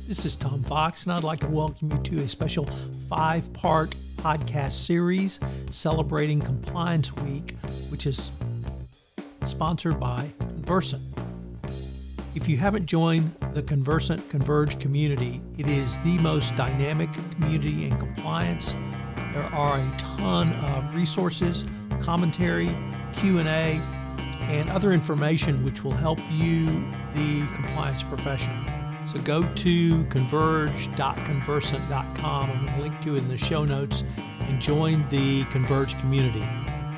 This is Tom Fox, and I'd like to welcome you to a special 5-part podcast series celebrating Compliance Week, which is sponsored by Convercent. If you haven't joined the Convercent Converge community, it is the most dynamic community in compliance. There are a ton of resources, commentary, Q&A, and other information which will help you, the compliance professional. So go to converge.convercent.com. I'm going to link to it in the show notes and join the Converge community.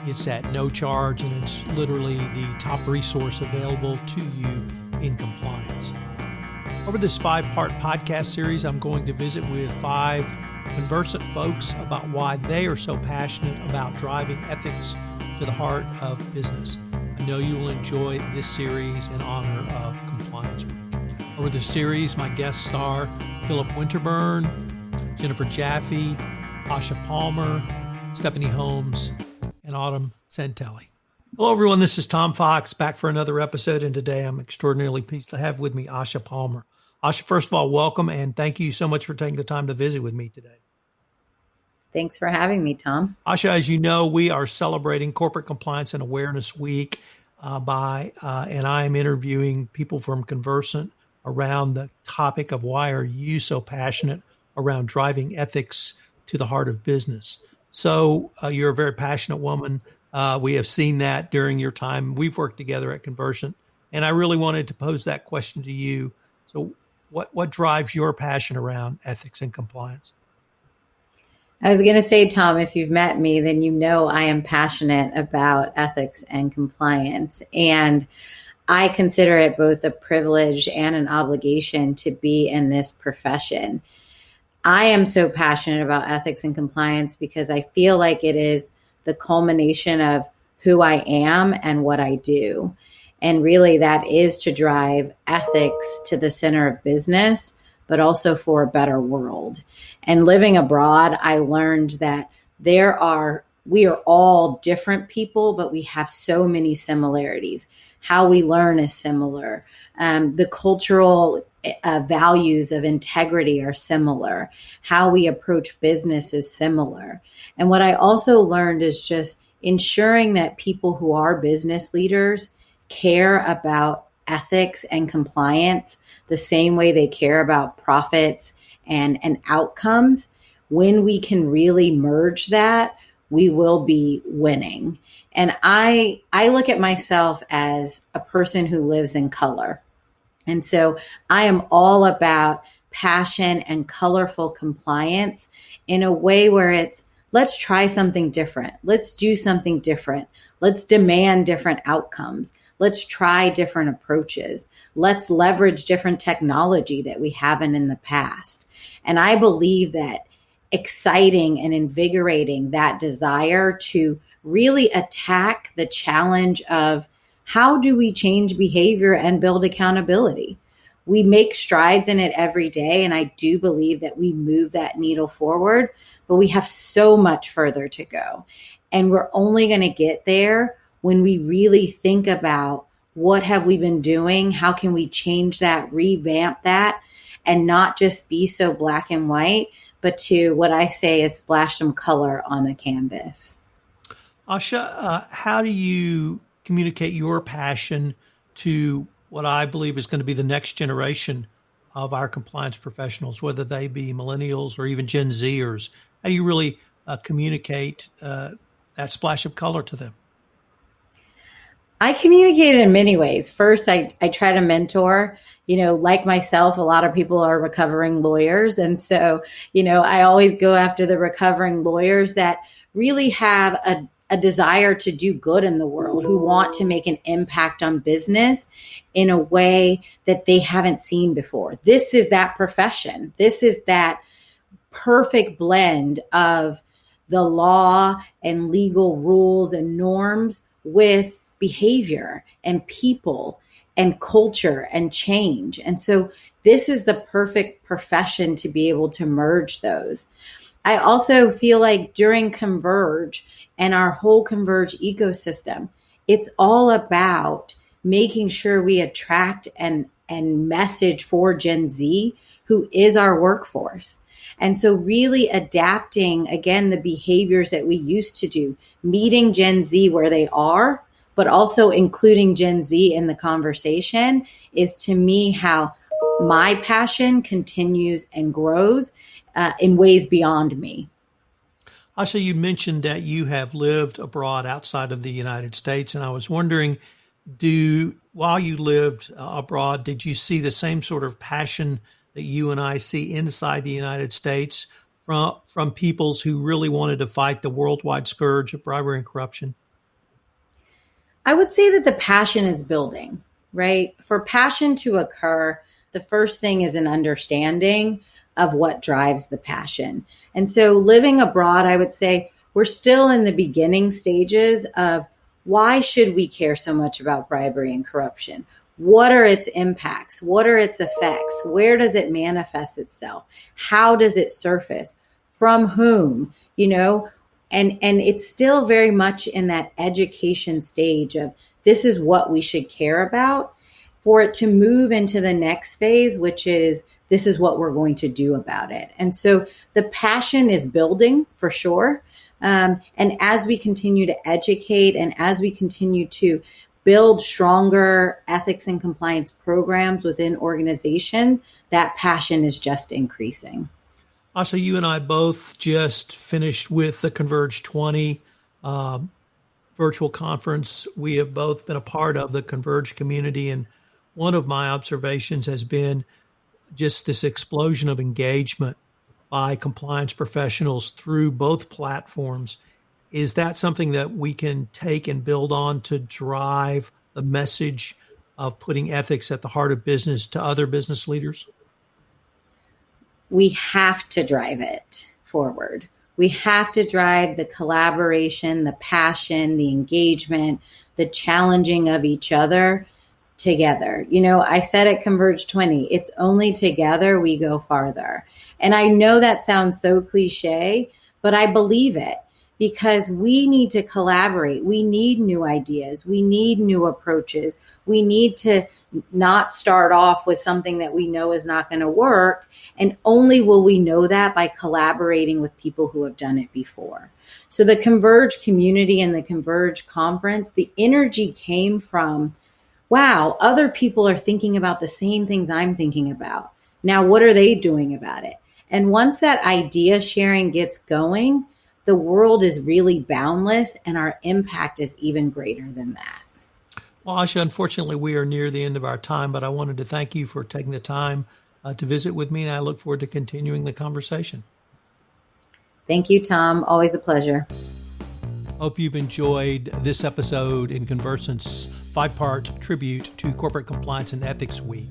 It's at no charge, and it's literally the top resource available to you in compliance. Over this 5-part podcast series, I'm going to visit with 5 Convercent folks about why they are so passionate about driving ethics to the heart of business. I know you will enjoy this series in honor of Compliance Week. Over the series, my guests star Philip Winterburn, Jennifer Jaffe, Asha Palmer, Stephanie Holmes, and Autumn Santelli. Hello, everyone. This is Tom Fox, back for another episode, and today I'm extraordinarily pleased to have with me Asha Palmer. Asha, first of all, welcome, and thank you so much for taking the time to visit with me today. Thanks for having me, Tom. Asha, as you know, we are celebrating Corporate Compliance and Awareness Week and I am interviewing people from Convercent around the topic of why are you so passionate around driving ethics to the heart of business. So you're a very passionate woman. We have seen that during your time. We've worked together at Convercent, and I really wanted to pose that question to you. So what drives your passion around ethics and compliance? I was going to say, Tom, if you've met me, then you know I am passionate about ethics and compliance. And I consider it both a privilege and an obligation to be in this profession. I am so passionate about ethics and compliance because I feel like it is the culmination of who I am and what I do. And really that is to drive ethics to the center of business, but also for a better world. And living abroad, I learned that we are all different people, but we have so many similarities. How we learn is similar. The cultural values of integrity are similar. How we approach business is similar. And what I also learned is just ensuring that people who are business leaders care about ethics and compliance the same way they care about profits and outcomes. When we can really merge that, we will be winning. And I look at myself as a person who lives in color. And so I am all about passion and colorful compliance in a way where it's, let's try something different. Let's do something different. Let's demand different outcomes. Let's try different approaches. Let's leverage different technology that we haven't in the past. And I believe that exciting and invigorating that desire to really attack the challenge of how do we change behavior and build accountability? We make strides in it every day, and I do believe that we move that needle forward, but we have so much further to go. And we're only going to get there when we really think about what have we been doing? How can we change that, revamp that, and not just be so black and white, but to what I say is splash some color on a canvas. Asha, how do you communicate your passion to what I believe is going to be the next generation of our compliance professionals, whether they be millennials or even Gen Zers? How do you really communicate that splash of color to them? I communicate in many ways. First, I try to mentor. Like myself, a lot of people are recovering lawyers. And so, I always go after the recovering lawyers that really have a desire to do good in the world, who want to make an impact on business in a way that they haven't seen before. This is that profession. This is that perfect blend of the law and legal rules and norms with behavior and people and culture and change. And so this is the perfect profession to be able to merge those. I also feel like during Converge and our whole Converge ecosystem, it's all about making sure we attract and message for Gen Z who is our workforce. And so really adapting, again, the behaviors that we used to do, meeting Gen Z where they are, but also including Gen Z in the conversation is, to me, how my passion continues and grows in ways beyond me. Asha, you mentioned that you have lived abroad outside of the United States, and I was wondering, while you lived abroad, did you see the same sort of passion that you and I see inside the United States from peoples who really wanted to fight the worldwide scourge of bribery and corruption? I would say that the passion is building, right? For passion to occur, the first thing is an understanding of what drives the passion. And so living abroad, I would say we're still in the beginning stages of why should we care so much about bribery and corruption? What are its impacts? What are its effects? Where does it manifest itself? How does it surface? From whom? And it's still very much in that education stage of this is what we should care about, for it to move into the next phase, which is this is what we're going to do about it. And so the passion is building for sure. And as we continue to educate and as we continue to build stronger ethics and compliance programs within organization, that passion is just increasing. Asha, you and I both just finished with the Converge 20 virtual conference. We have both been a part of the Converge community, and one of my observations has been just this explosion of engagement by compliance professionals through both platforms. Is that something that we can take and build on to drive the message of putting ethics at the heart of business to other business leaders? We have to drive it forward. We have to drive the collaboration, the passion, the engagement, the challenging of each other together. I said at Converge 20, it's only together we go farther. And I know that sounds so cliche, but I believe it because we need to collaborate. We need new ideas. We need new approaches. We need to not start off with something that we know is not going to work. And only will we know that by collaborating with people who have done it before. So the Converge community and the Converge conference, the energy came from, wow, other people are thinking about the same things I'm thinking about. Now, what are they doing about it? And once that idea sharing gets going, the world is really boundless and our impact is even greater than that. Well, Asha, unfortunately, we are near the end of our time, but I wanted to thank you for taking the time to visit with me, and I look forward to continuing the conversation. Thank you, Tom. Always a pleasure. Hope you've enjoyed this episode in Convercent's 5-part tribute to Corporate Compliance and Ethics Week.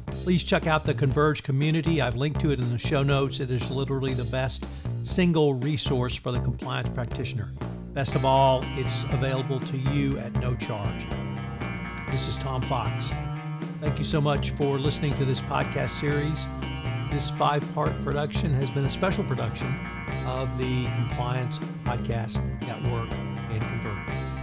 Please check out the Converge community. I've linked to it in the show notes. It is literally the best single resource for the compliance practitioner. Best of all, it's available to you at no charge. This is Tom Fox. Thank you so much for listening to this podcast series. This 5-part production has been a special production of the Compliance Podcast Network and Converge.